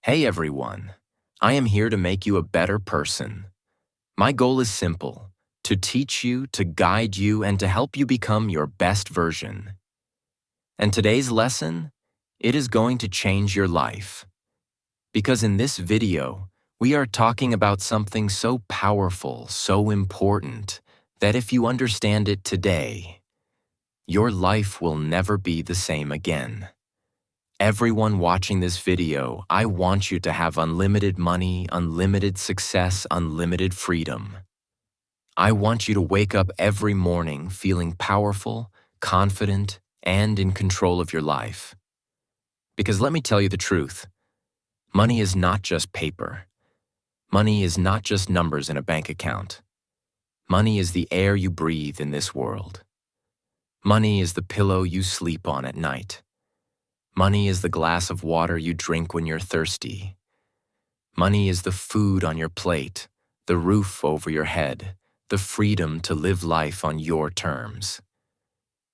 Hey everyone, I am here to make you a better person. My goal is simple, to teach you, to guide you, and to help you become your best version. And today's lesson, it is going to change your life. Because in this video, we are talking about something so powerful, so important, that if you understand it today, your life will never be the same again. Everyone watching this video, I want you to have unlimited money, unlimited success, unlimited freedom. I want you to wake up every morning feeling powerful, confident, and in control of your life. Because let me tell you the truth, money is not just paper. Money is not just numbers in a bank account. Money is the air you breathe in this world. Money is the pillow you sleep on at night. Money is the glass of water you drink when you're thirsty. Money is the food on your plate, the roof over your head, the freedom to live life on your terms.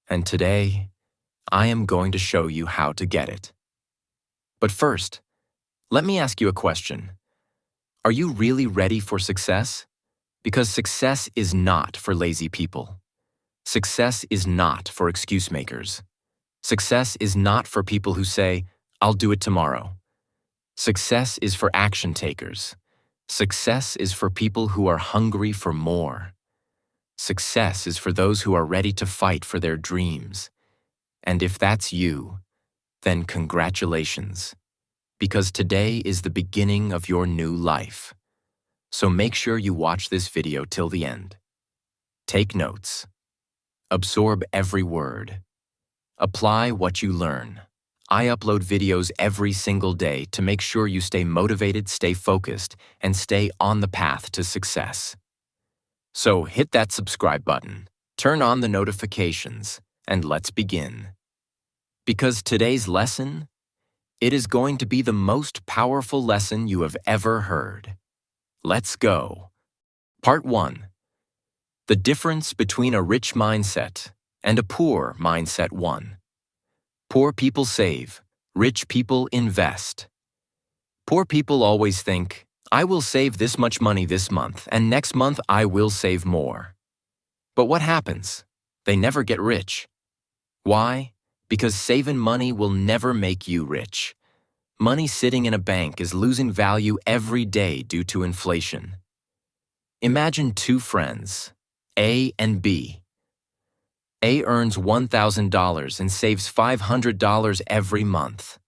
And today, I am going to show you how to get it. But first, let me ask you a question. Are you really ready for success? Because success is not for lazy people. Success is not for excuse makers. Success is not for people who say, "I'll do it tomorrow." Success is for action takers. Success is for people who are hungry for more. Success is for those who are ready to fight for their dreams. And if that's you, then congratulations. Because today is the beginning of your new life. So make sure you watch this video till the end. Take notes. Absorb every word. Apply what you learn. I upload videos every single day to make sure you stay motivated, stay focused, and stay on the path to success. So hit that subscribe button, turn on the notifications, and let's begin. Because today's lesson, it is going to be the most powerful lesson you have ever heard. Let's go. Part 1. The difference between a rich mindset and a poor mindset 1. Poor people save, rich people invest. Poor people always think, I will save this much money this month, and next month I will save more. But what happens? They never get rich. Why? Because saving money will never make you rich. Money sitting in a bank is losing value every day due to inflation. Imagine two friends, A and B. A earns $1,000 and saves $500 every month.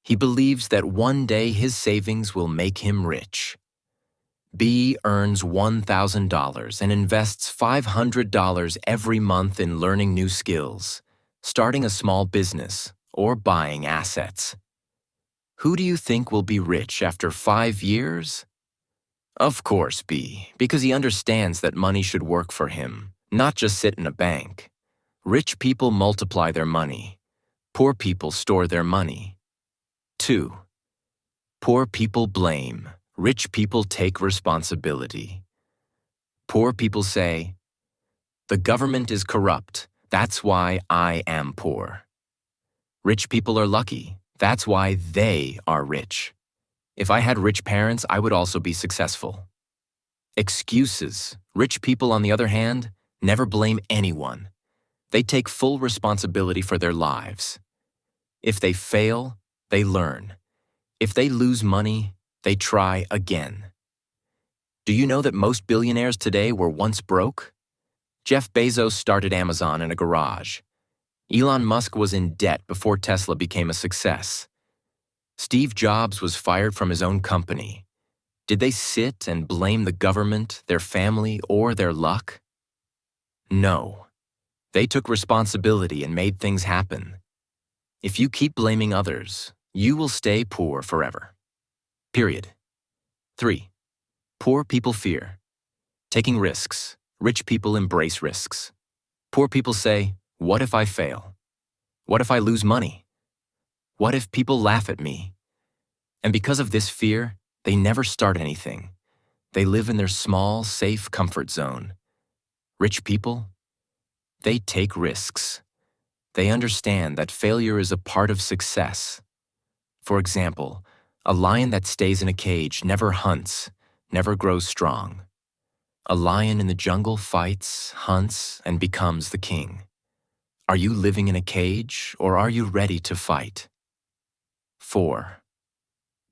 He believes that one day his savings will make him rich. B earns $1,000 and invests $500 every month in learning new skills, starting a small business, or buying assets. Who do you think will be rich after 5 years? Of course, B, because he understands that money should work for him, not just sit in a bank. Rich people multiply their money. Poor people store their money. 2. Poor people blame. Rich people take responsibility. Poor people say, the government is corrupt. That's why I am poor. Rich people are lucky. That's why they are rich. If I had rich parents, I would also be successful. Excuses. Rich people, on the other hand, never blame anyone. They take full responsibility for their lives. If they fail, they learn. If they lose money, they try again. Do you know that most billionaires today were once broke? Jeff Bezos started Amazon in a garage. Elon Musk was in debt before Tesla became a success. Steve Jobs was fired from his own company. Did they sit and blame the government, their family, or their luck? No. They took responsibility and made things happen. If you keep blaming others, you will stay poor forever. Period. 3. Poor people fear. Taking risks. Rich people embrace risks. Poor people say, what if I fail? What if I lose money? What if people laugh at me? And because of this fear, they never start anything. They live in their small, safe comfort zone. Rich people, they take risks. They understand that failure is a part of success. For example, A lion that stays in a cage never hunts, never grows strong. A lion in the jungle fights, hunts, and becomes the king. Are you living in a cage, or are you ready to fight? 4.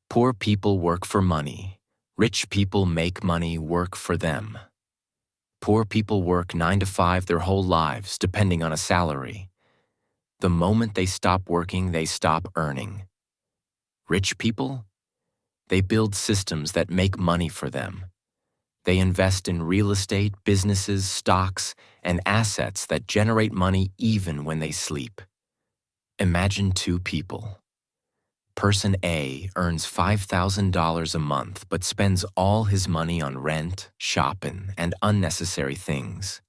Poor people work for money. Rich people make money work for them. Poor people work 9 to 5 their whole lives, depending on a salary. The moment they stop working, they stop earning. Rich people? They build systems that make money for them. They invest in real estate, businesses, stocks, and assets that generate money even when they sleep. Imagine two people. Person A earns $5,000 a month but spends all his money on rent, shopping, and unnecessary things.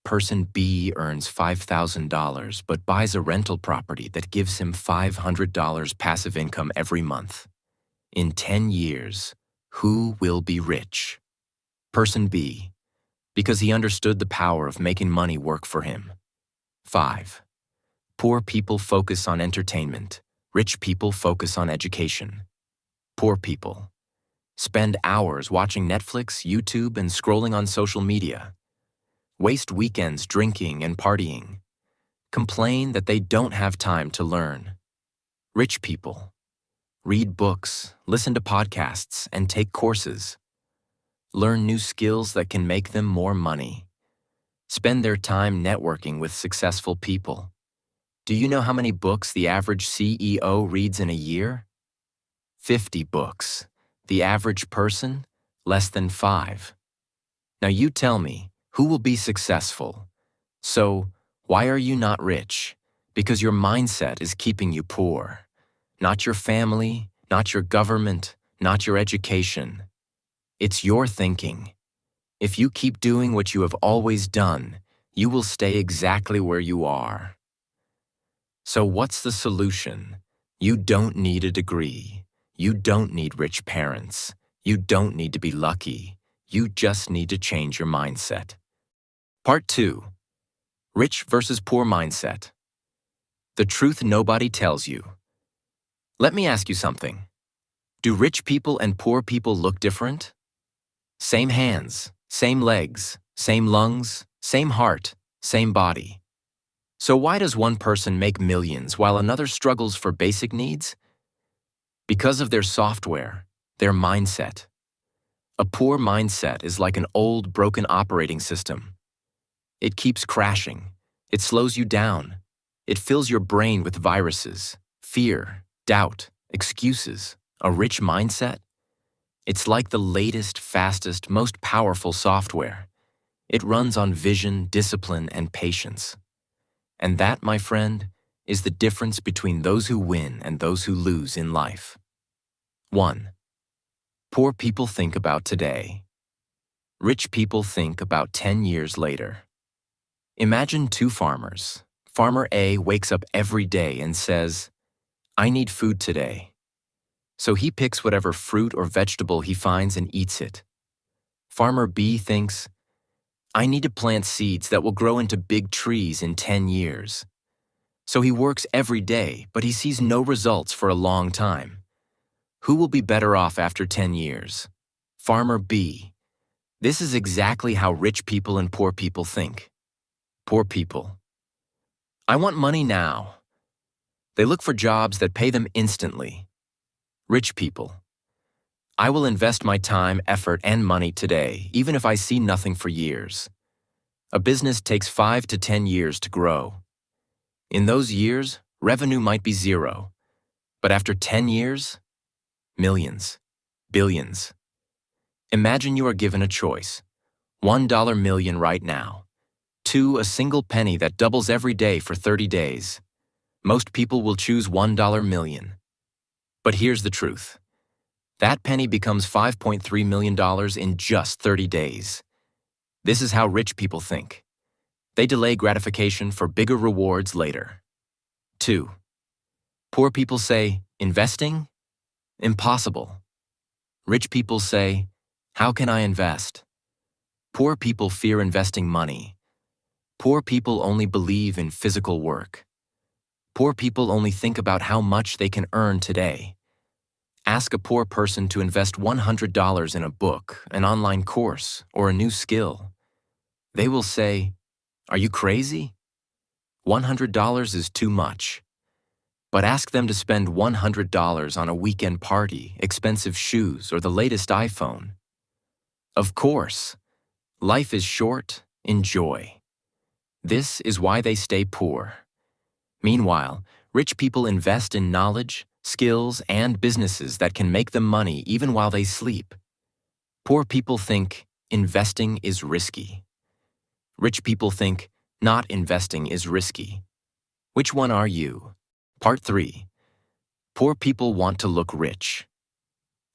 Person B earns $5,000 but buys a rental property that gives him $500 passive income every month. In 10 years, who will be rich? Person B, because he understood the power of making money work for him. 5. Poor people focus on entertainment. Rich people focus on education. Poor people spend hours watching Netflix, YouTube, and scrolling on social media. Waste weekends drinking and partying. Complain that they don't have time to learn. Rich people read books, listen to podcasts, and take courses. Learn new skills that can make them more money. Spend their time networking with successful people. Do you know how many books the average CEO reads in a year? 50 books. The average person? Less than 5. Now you tell me, who will be successful? So, why are you not rich? Because your mindset is keeping you poor. Not your family, not your government, not your education. It's your thinking. If you keep doing what you have always done, you will stay exactly where you are. So what's the solution? You don't need a degree. You don't need rich parents. You don't need to be lucky. You just need to change your mindset. Part 2. Rich versus poor mindset. The truth nobody tells you. Let me ask you something. Do rich people and poor people look different? Same hands, same legs, same lungs, same heart, same body. So why does one person make millions while another struggles for basic needs? Because of their software, their mindset. A poor mindset is like an old, broken operating system. It keeps crashing. It slows you down. It fills your brain with viruses, fear, doubt, excuses. A rich mindset? It's like the latest, fastest, most powerful software. It runs on vision, discipline, and patience. And that, my friend, is the difference between those who win and those who lose in life. 1. Poor people think about today. Rich people think about 10 years later. Imagine two farmers. Farmer A wakes up every day and says, "I need food today." So he picks whatever fruit or vegetable he finds and eats it. Farmer B thinks, "I need to plant seeds that will grow into big trees in 10 years. So he works every day, but he sees no results for a long time. Who will be better off after 10 years? Farmer B. This is exactly how rich people and poor people think. Poor people. I want money now. They look for jobs that pay them instantly. Rich people. I will invest my time, effort, and money today, even if I see nothing for years. A business takes 5 to 10 years to grow. In those years, revenue might be 0. But after 10 years, millions, billions. Imagine you are given a choice. $1 million right now. 2, a single penny that doubles every day for 30 days. Most people will choose $1 million. But here's the truth. That penny becomes $5.3 million in just 30 days. This is how rich people think. They delay gratification for bigger rewards later. 2. Poor people say, investing? Impossible. Rich people say, how can I invest? Poor people fear investing money. Poor people only believe in physical work. Poor people only think about how much they can earn today. Ask a poor person to invest $100 in a book, an online course, or a new skill. They will say, "Are you crazy? $100 is too much." But ask them to spend $100 on a weekend party, expensive shoes, or the latest iPhone. Of course, life is short, enjoy. This is why they stay poor. Meanwhile, rich people invest in knowledge, skills, and businesses that can make them money even while they sleep. Poor people think investing is risky. Rich people think not investing is risky. Which one are you? Part 3. Poor people want to look rich.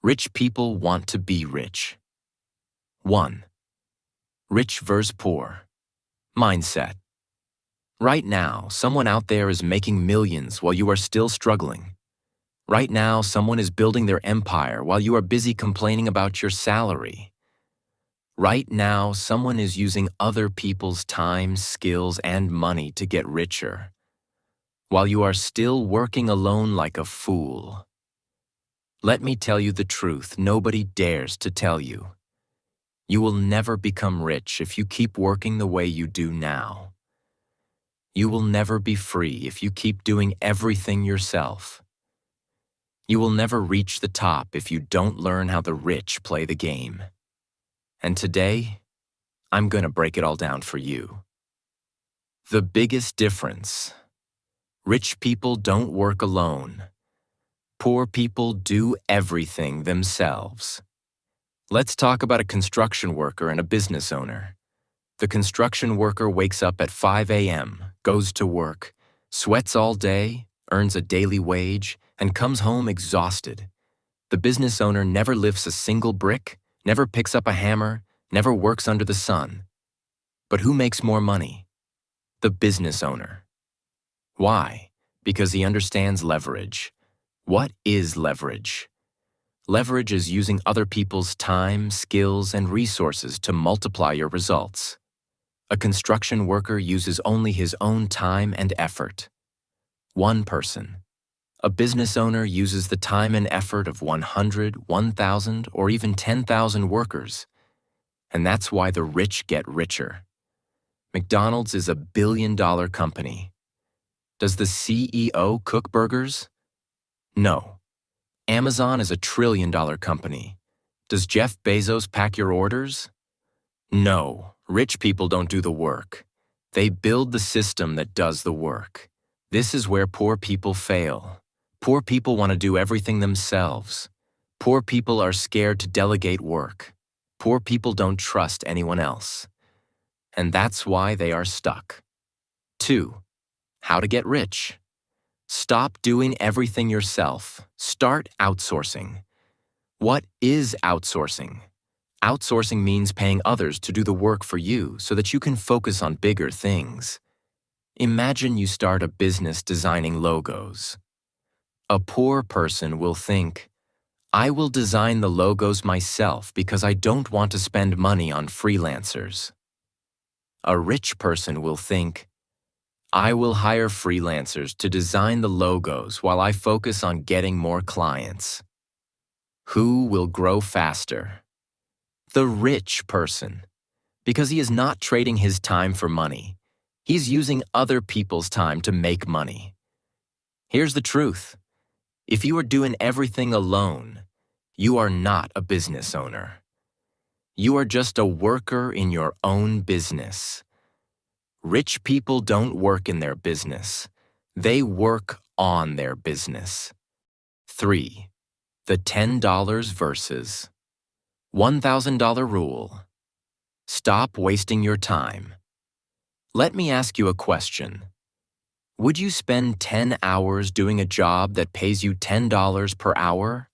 Rich people want to be rich. 1. Rich versus poor. Mindset. Right now, someone out there is making millions while you are still struggling. Right now, someone is building their empire while you are busy complaining about your salary. Right now, someone is using other people's time, skills, and money to get richer, while you are still working alone like a fool. Let me tell you the truth nobody dares to tell you. You will never become rich if you keep working the way you do now. You will never be free if you keep doing everything yourself. You will never reach the top if you don't learn how the rich play the game. And today, I'm going to break it all down for you. The biggest difference. Rich people don't work alone. Poor people do everything themselves. Let's talk about a construction worker and a business owner. The construction worker wakes up at 5 a.m., goes to work, sweats all day, earns a daily wage, and comes home exhausted. The business owner never lifts a single brick, never picks up a hammer, never works under the sun. But who makes more money? The business owner. Why? Because he understands leverage. What is leverage? Leverage is using other people's time, skills, and resources to multiply your results. A construction worker uses only his own time and effort. One person. A business owner uses the time and effort of 100, 1,000, or even 10,000 workers. And that's why the rich get richer. McDonald's is a billion-dollar company. Does the CEO cook burgers? No. Amazon is a trillion-dollar company. Does Jeff Bezos pack your orders? No. Rich people don't do the work. They build the system that does the work. This is where poor people fail. Poor people want to do everything themselves. Poor people are scared to delegate work. Poor people don't trust anyone else. And that's why they are stuck. 2. How to get rich. Stop doing everything yourself. Start outsourcing. What is outsourcing? Outsourcing means paying others to do the work for you so that you can focus on bigger things. Imagine you start a business designing logos. A poor person will think, I will design the logos myself because I don't want to spend money on freelancers. A rich person will think, I will hire freelancers to design the logos while I focus on getting more clients. Who will grow faster? The rich person, because he is not trading his time for money. He's using other people's time to make money. Here's the truth. If you are doing everything alone, you are not a business owner. You are just a worker in your own business. Rich people don't work in their business. They work on their business. 3. The $10 versus $1,000 rule. Stop wasting your time. Let me ask you a question. Would you spend 10 hours doing a job that pays you $10 per hour?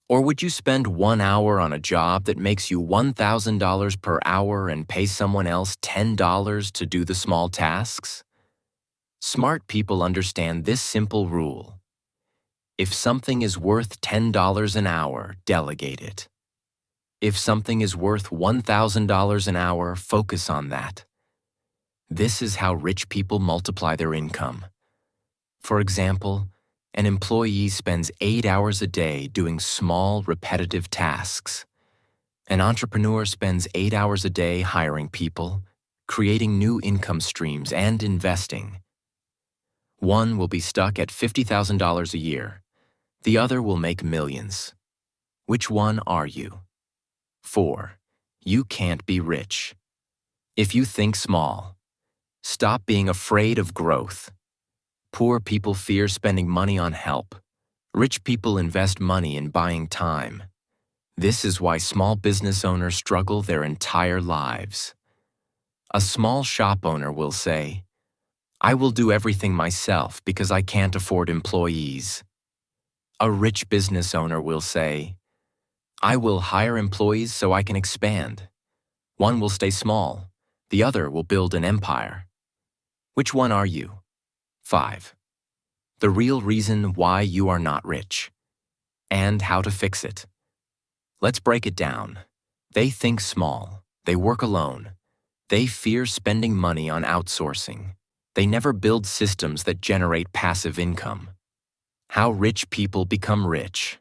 Or would you spend 1 hour on a job that makes you $1,000 per hour and pay someone else $10 to do the small tasks? Smart people understand this simple rule. If something is worth $10 an hour, delegate it. If something is worth $1,000 an hour, focus on that. This is how rich people multiply their income. For example, An employee spends 8 hours a day doing small, repetitive tasks. An entrepreneur spends 8 hours a day hiring people, creating new income streams, and investing. One will be stuck at $50,000 a year. The other will make millions. Which one are you? 4. You can't be rich. If you think small, stop being afraid of growth. Poor people fear spending money on help. Rich people invest money in buying time. This is why small business owners struggle their entire lives. A small shop owner will say, "I will do everything myself because I can't afford employees." A rich business owner will say, "I will hire employees so I can expand. One will stay small, the other will build an empire." Which one are you? 5. The real reason why you are not rich, and how to fix it. Let's break it down. They think small. They work alone. They fear spending money on outsourcing. They never build systems that generate passive income. How rich people become rich.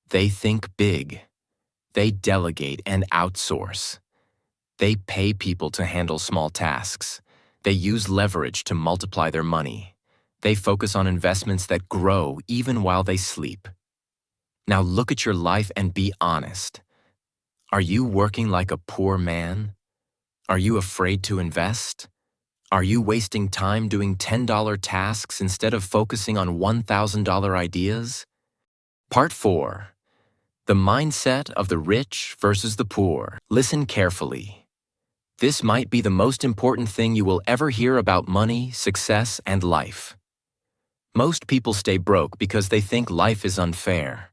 They think big. They delegate and outsource. They pay people to handle small tasks. They use leverage to multiply their money. They focus on investments that grow even while they sleep. Now look at your life and be honest. Are you working like a poor man? Are you afraid to invest? Are you wasting time doing $10 tasks instead of focusing on $1,000 ideas? Part 4. The mindset of the rich versus the poor. Listen carefully. This might be the most important thing you will ever hear about money, success, and life. Most people stay broke because they think life is unfair.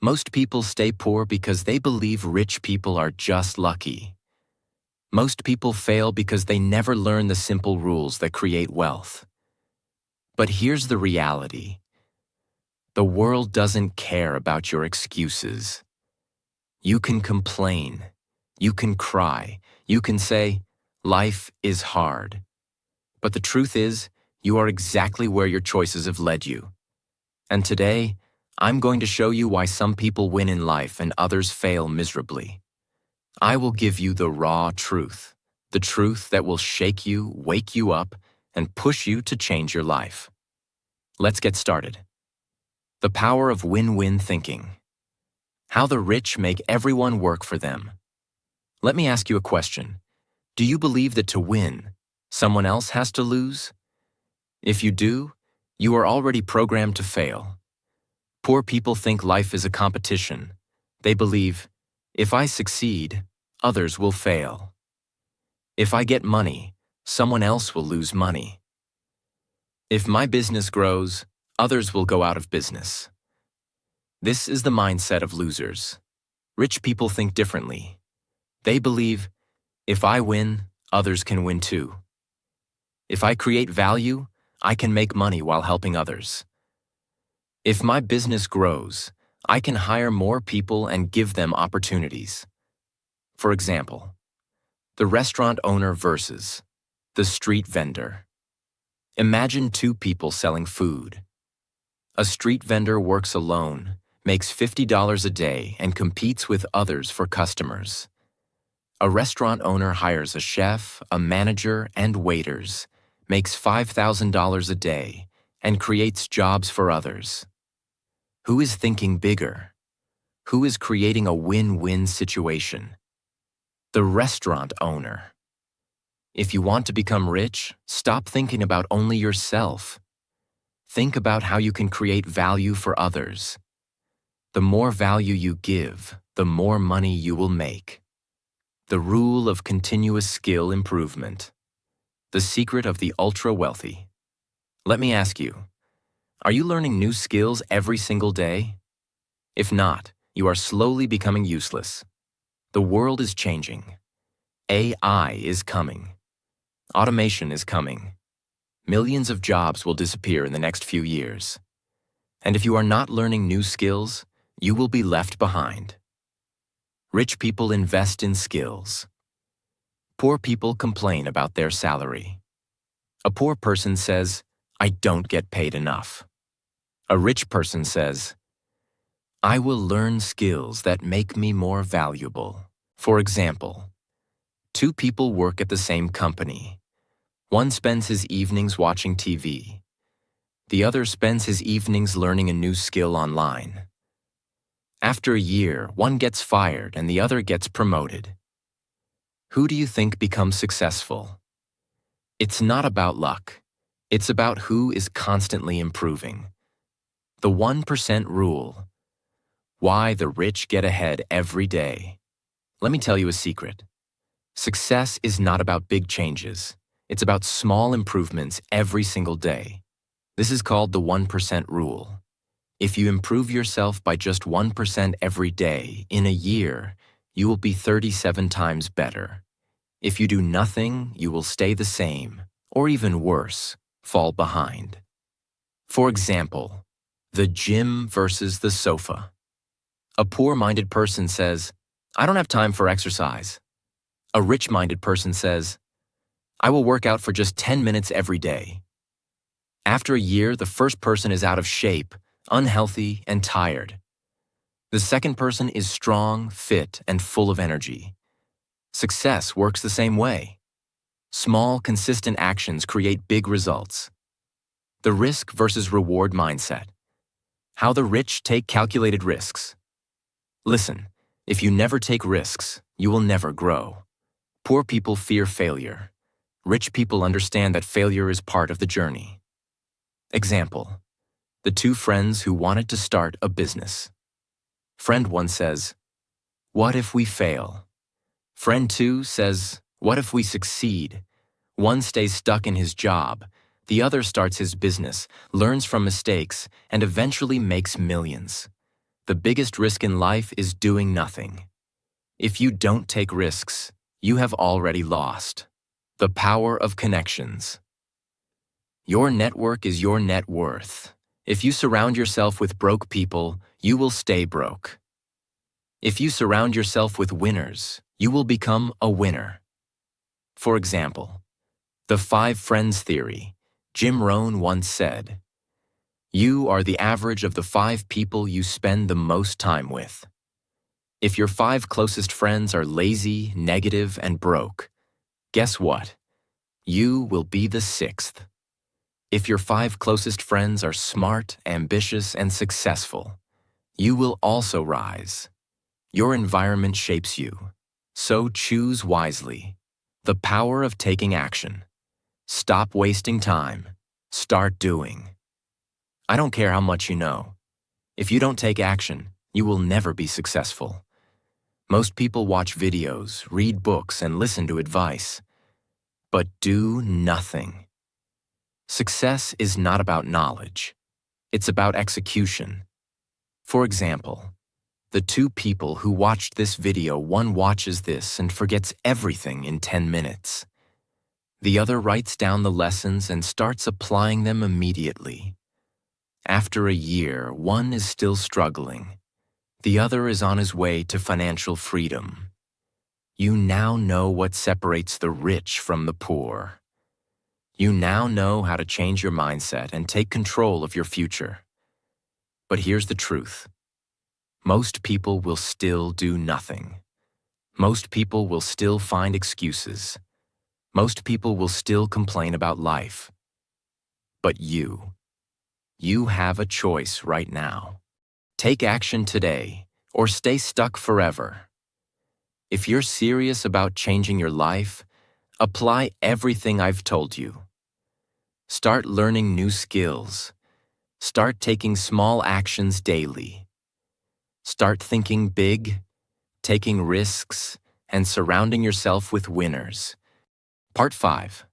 Most people stay poor because they believe rich people are just lucky. Most people fail because they never learn the simple rules that create wealth. But here's the reality. The world doesn't care about your excuses. You can complain. You can cry. You can say, "Life is hard." But the truth is, you are exactly where your choices have led you. And today, I'm going to show you why some people win in life and others fail miserably. I will give you the raw truth, the truth that will shake you, wake you up, and push you to change your life. Let's get started. The power of win-win thinking. How the rich make everyone work for them. Let me ask you a question. Do you believe that to win, someone else has to lose? If you do, you are already programmed to fail. Poor people think life is a competition. They believe, if I succeed, others will fail. If I get money, someone else will lose money. If my business grows, others will go out of business. This is the mindset of losers. Rich people think differently. They believe, if I win, others can win too. If I create value, I can make money while helping others. If my business grows, I can hire more people and give them opportunities. For example, the restaurant owner versus the street vendor. Imagine two people selling food. A street vendor works alone, makes $50 a day, and competes with others for customers. A restaurant owner hires a chef, a manager, and waiters, makes $5,000 a day, and creates jobs for others. Who is thinking bigger? Who is creating a win-win situation? The restaurant owner. If you want to become rich, stop thinking about only yourself. Think about how you can create value for others. The more value you give, the more money you will make. The rule of continuous skill improvement. The secret of the ultra-wealthy. Let me ask you, are you learning new skills every single day? If not, you are slowly becoming useless. The world is changing. AI is coming. Automation is coming. Millions of jobs will disappear in the next few years. And if you are not learning new skills, you will be left behind. Rich people invest in skills. Poor people complain about their salary. A poor person says, "I don't get paid enough." A rich person says, I will learn skills that make me more valuable. For example, two people work at the same company. One spends his evenings watching TV. The other spends his evenings learning a new skill online. After a year, one gets fired and the other gets promoted. Who do you think becomes successful? It's not about luck. It's about who is constantly improving. The 1% rule. Why the rich get ahead every day. Let me tell you a secret. Success is not about big changes. It's about small improvements every single day. This is called the 1% rule. If you improve yourself by just 1% every day, in a year, you will be 37 times better. If you do nothing, you will stay the same, or even worse, fall behind. For example, the gym versus the sofa. A poor-minded person says, I don't have time for exercise. A rich-minded person says, I will work out for just 10 minutes every day. After a year, the first person is out of shape, unhealthy, and tired. The second person is strong, fit, and full of energy. Success works the same way. Small, consistent actions create big results. The risk versus reward mindset. How the rich take calculated risks. Listen, if you never take risks, you will never grow. Poor people fear failure. Rich people understand that failure is part of the journey. Example, the two friends who wanted to start a business. Friend 1 says, what if we fail? Friend 2 says, what if we succeed? One stays stuck in his job. The other starts his business, learns from mistakes, and eventually makes millions. The biggest risk in life is doing nothing. If you don't take risks, you have already lost. The power of connections. Your network is your net worth. If you surround yourself with broke people, you will stay broke. If you surround yourself with winners, you will become a winner. For example, the 5 friends theory. Jim Rohn once said, you are the average of the 5 people you spend the most time with. If your 5 closest friends are lazy, negative, and broke, guess what? You will be the 6th. If your 5 closest friends are smart, ambitious, and successful, you will also rise. Your environment shapes you, so choose wisely. The power of taking action. Stop wasting time. Start doing. I don't care how much you know. If you don't take action, you will never be successful. Most people watch videos, read books, and listen to advice, but do nothing. Success is not about knowledge. It's about execution. For example, the 2 people who watched this video, one watches this and forgets everything in 10 minutes. The other writes down the lessons and starts applying them immediately. After a year, one is still struggling. The other is on his way to financial freedom. You now know what separates the rich from the poor. You now know how to change your mindset and take control of your future. But here's the truth. Most people will still do nothing. Most people will still find excuses. Most people will still complain about life. But you have a choice right now. Take action today, or stay stuck forever. If you're serious about changing your life, apply everything I've told you. Start learning new skills. Start taking small actions daily. Start thinking big, taking risks, and surrounding yourself with winners. Part 5.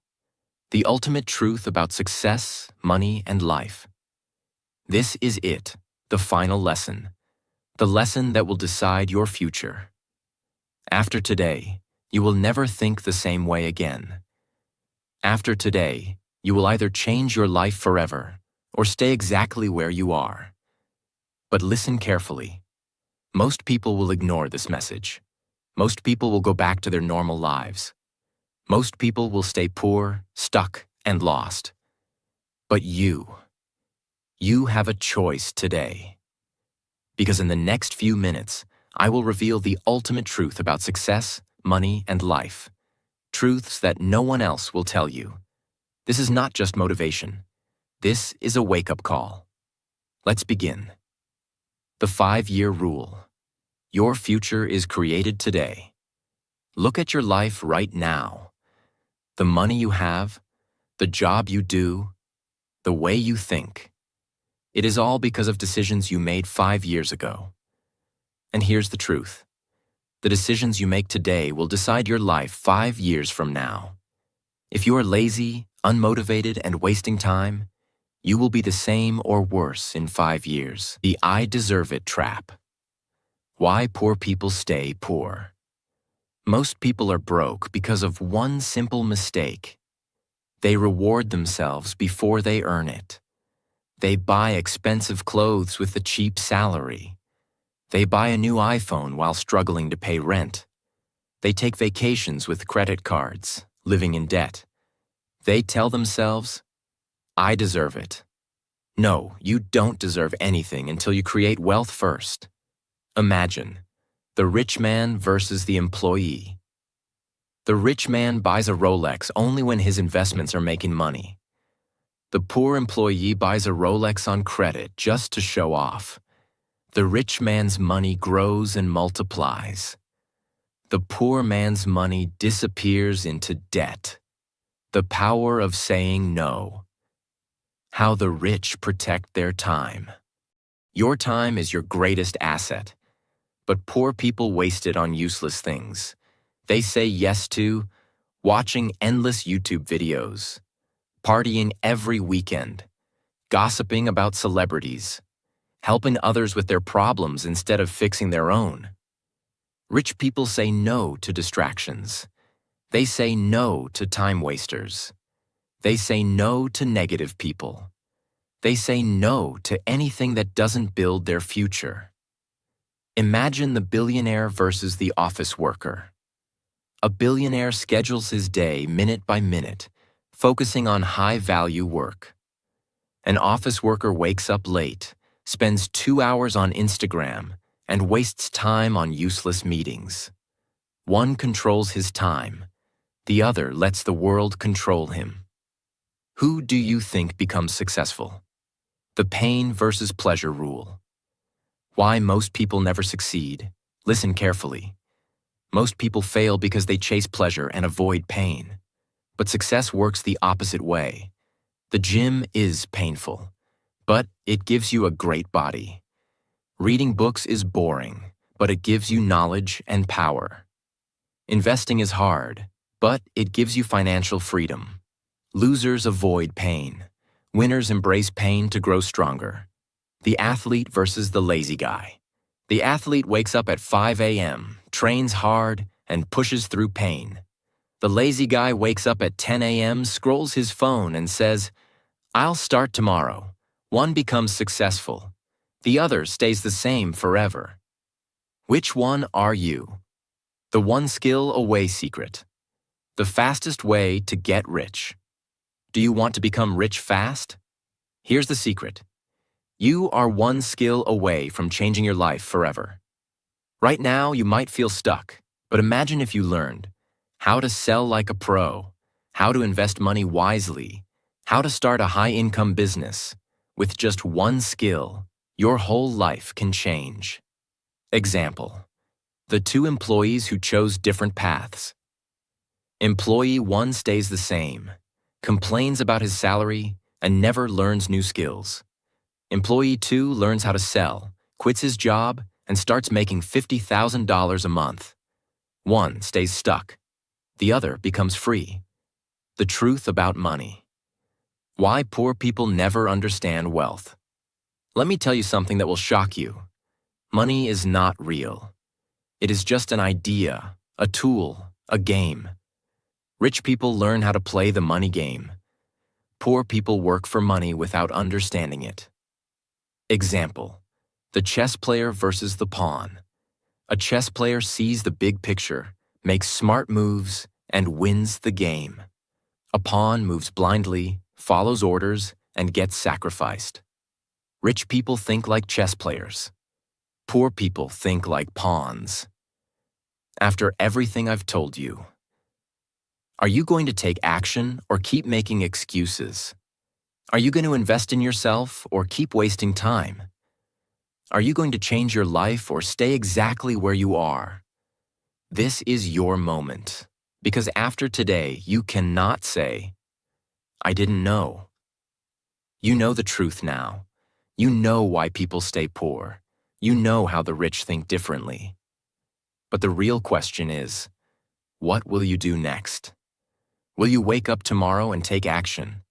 The ultimate truth about success, money, and life. This is it, the final lesson. The lesson that will decide your future. After today, you will never think the same way again. After today, you will either change your life forever or stay exactly where you are. But listen carefully. Most people will ignore this message. Most people will go back to their normal lives. Most people will stay poor, stuck, and lost. But you You have a choice today. Because in the next few minutes, I will reveal the ultimate truth about success, money, and life. Truths that no one else will tell you. This is not just motivation. This is a wake-up call. Let's begin. The 5-year rule. Your future is created today. Look at your life right now. The money you have, the job you do, the way you think. It is all because of decisions you made 5 years ago. And here's the truth. The decisions you make today will decide your life 5 years from now. If you are lazy, unmotivated, and wasting time, you will be the same or worse in 5 years. The I deserve it trap. Why poor people stay poor. Most people are broke because of one simple mistake. They reward themselves before they earn it. They buy expensive clothes with a cheap salary. They buy a new iPhone while struggling to pay rent. They take vacations with credit cards, living in debt. They tell themselves, I deserve it. No, you don't deserve anything until you create wealth first. Imagine, the rich man versus the employee. The rich man buys a Rolex only when his investments are making money. The poor employee buys a Rolex on credit just to show off. The rich man's money grows and multiplies. The poor man's money disappears into debt. The power of saying no. How the rich protect their time. Your time is your greatest asset, but poor people waste it on useless things. They say yes to watching endless YouTube videos, partying every weekend, gossiping about celebrities, helping others with their problems instead of fixing their own. Rich people say no to distractions. They say no to time wasters. They say no to negative people. They say no to anything that doesn't build their future. Imagine the billionaire versus the office worker. A billionaire schedules his day minute by minute, focusing on high-value work. An office worker wakes up late, spends 2 hours on Instagram, and wastes time on useless meetings. One controls his time. The other lets the world control him. Who do you think becomes successful? The pain versus pleasure rule. Why most people never succeed? Listen carefully. Most people fail because they chase pleasure and avoid pain. But success works the opposite way. The gym is painful, but it gives you a great body. Reading books is boring, but it gives you knowledge and power. Investing is hard, but it gives you financial freedom. Losers avoid pain. Winners embrace pain to grow stronger. The athlete versus the lazy guy. The athlete wakes up at 5 a.m., trains hard, and pushes through pain. The lazy guy wakes up at 10 a.m., scrolls his phone, and says, I'll start tomorrow. One becomes successful. The other stays the same forever. Which one are you? The one skill away secret. The fastest way to get rich. Do you want to become rich fast? Here's the secret. You are one skill away from changing your life forever. Right now, you might feel stuck, but imagine if you learned how to sell like a pro, how to invest money wisely, how to start a high-income business. With just one skill, your whole life can change. Example: the 2 employees who chose different paths. Employee 1 stays the same, complains about his salary, and never learns new skills. Employee 2 learns how to sell, quits his job, and starts making $50,000 a month. One stays stuck. The other becomes free. The truth about money. Why poor people never understand wealth. Let me tell you something that will shock you. Money is not real. It is just an idea, a tool, a game. Rich people learn how to play the money game. Poor people work for money without understanding it. Example: the chess player versus the pawn. A chess player sees the big picture, makes smart moves, and wins the game. A pawn moves blindly, follows orders, and gets sacrificed. Rich people think like chess players. Poor people think like pawns. After everything I've told you, are you going to take action or keep making excuses? Are you going to invest in yourself or keep wasting time? Are you going to change your life or stay exactly where you are? This is your moment, because after today, you cannot say, I didn't know. You know the truth now. You know why people stay poor. You know how the rich think differently. But the real question is, what will you do next? Will you wake up tomorrow and take action?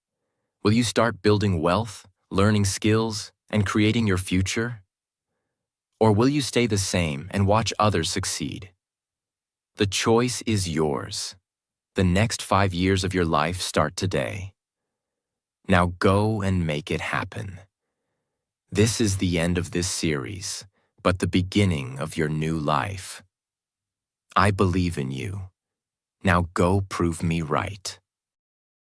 Will you start building wealth, learning skills, and creating your future? Or will you stay the same and watch others succeed? The choice is yours. The next 5 years of your life start today. Now go and make it happen. This is the end of this series, but the beginning of your new life. I believe in you. Now go prove me right.